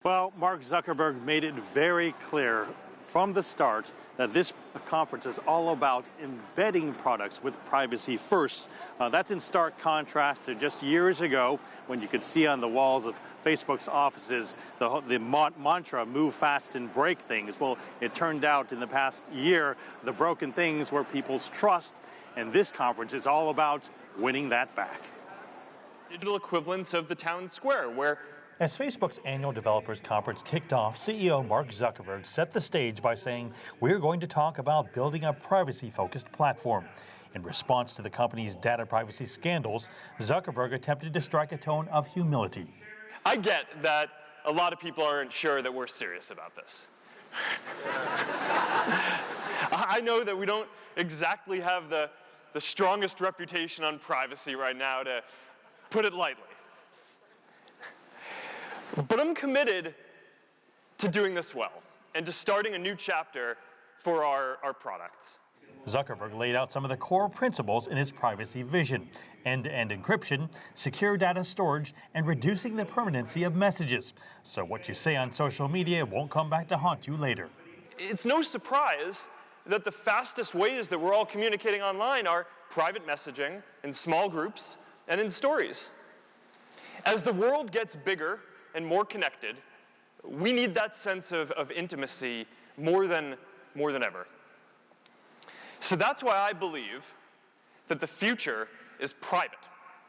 Well, Mark Zuckerberg made it very clear from the start that this conference is all about embedding products with privacy first. That's in stark contrast to just years ago when you could see on the walls of Facebook's offices the mantra, move fast and break things. Well, it turned out in the past year, the broken things were people's trust, and this conference is all about winning that back. Digital equivalents of the town square, where as Facebook's annual developers conference kicked off, CEO Mark Zuckerberg set the stage by saying, "We're going to talk about building a privacy-focused platform." In response to the company's data privacy scandals, Zuckerberg attempted to strike a tone of humility. I get that a lot of people aren't sure that we're serious about this. I know that we don't exactly have the strongest reputation on privacy right now, to put it lightly. But I'm committed to doing this well and to starting a new chapter for our products. Zuckerberg laid out some of the core principles in his privacy vision: end-to-end encryption, secure data storage, and reducing the permanency of messages. So what you say on social media won't come back to haunt you later. It's no surprise that the fastest ways that we're all communicating online are private messaging, in small groups, and in stories. As the world gets bigger and more connected, we need that sense of intimacy more than ever. So that's why I believe that the future is private.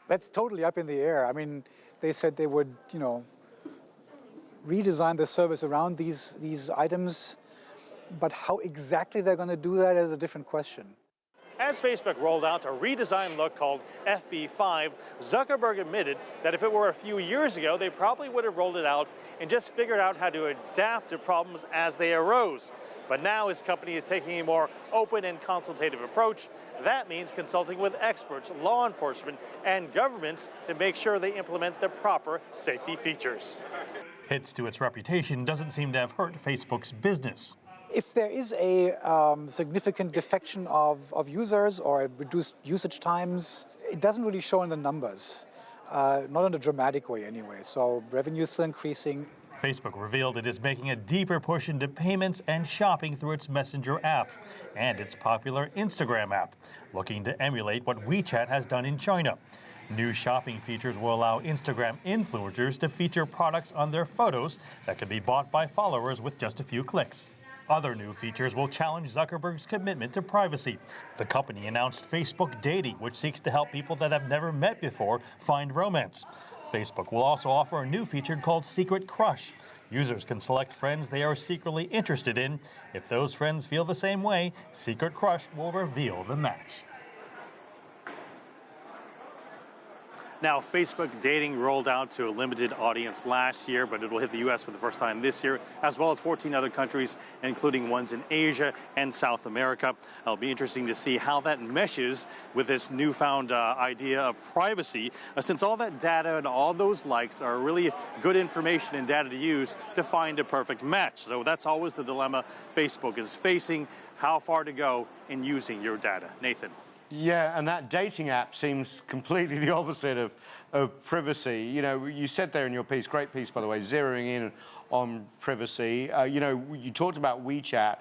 That's totally up in the air. I mean, they said they would, redesign the service around these items, but how exactly they're going to do that is a different question. As Facebook rolled out a redesigned look called FB5, Zuckerberg admitted that if it were a few years ago, they probably would have rolled it out and just figured out how to adapt to problems as they arose. But now his company is taking a more open and consultative approach. That means consulting with experts, law enforcement, and governments to make sure they implement the proper safety features. Hits to its reputation doesn't seem to have hurt Facebook's business. If there is a significant defection of users or reduced usage times, it doesn't really show in the numbers, not in a dramatic way anyway. So revenue is still increasing. Facebook revealed it is making a deeper push into payments and shopping through its Messenger app and its popular Instagram app, looking to emulate what WeChat has done in China. New shopping features will allow Instagram influencers to feature products on their photos that can be bought by followers with just a few clicks. Other new features will challenge Zuckerberg's commitment to privacy. The company announced Facebook Dating, which seeks to help people that have never met before find romance. Facebook will also offer a new feature called Secret Crush. Users can select friends they are secretly interested in. If those friends feel the same way, Secret Crush will reveal the match. Now, Facebook Dating rolled out to a limited audience last year, but it will hit the U.S. for the first time this year, as well as 14 other countries, including ones in Asia and South America. It'll be interesting to see how that meshes with this newfound idea of privacy, since all that data and all those likes are really good information and data to use to find a perfect match. So that's always the dilemma Facebook is facing, how far to go in using your data. Nathan. Yeah, and that dating app seems completely the opposite of privacy. You said there in your piece, great piece by the way, zeroing in on privacy. You talked about WeChat.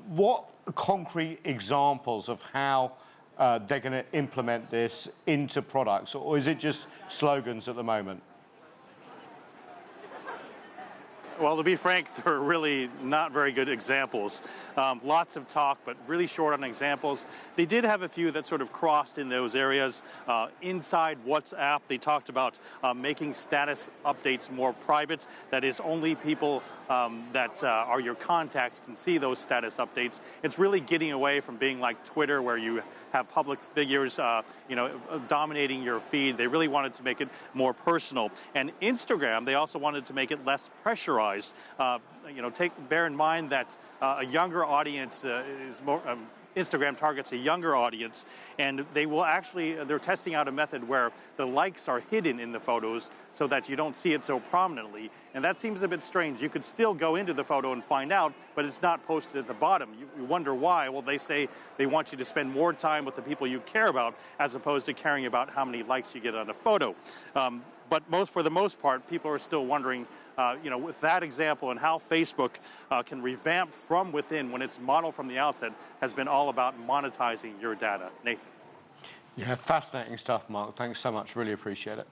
What concrete examples of how they're going to implement this into products, or is it just slogans at the moment? Well, to be frank, they're really not very good examples. Lots of talk, but really short on examples. They did have a few that sort of crossed in those areas. Inside WhatsApp, they talked about making status updates more private. That is, only people that are your contacts can see those status updates. It's really getting away from being like Twitter, where you have public figures, dominating your feed. They really wanted to make it more personal. And Instagram, they also wanted to make it less pressurized. Bear in mind that a younger audience is more. Instagram targets a younger audience, and they're testing out a method where the likes are hidden in the photos so that you don't see it so prominently. And that seems a bit strange. You could still go into the photo and find out, but it's not posted at the bottom. You wonder why. Well, they say they want you to spend more time with the people you care about as opposed to caring about how many likes you get on a photo. But for the most part, people are still wondering, with that example and how Facebook can revamp from within when its model from the outset has been all about monetizing your data. Nathan. Yeah, fascinating stuff, Mark. Thanks so much. Really appreciate it.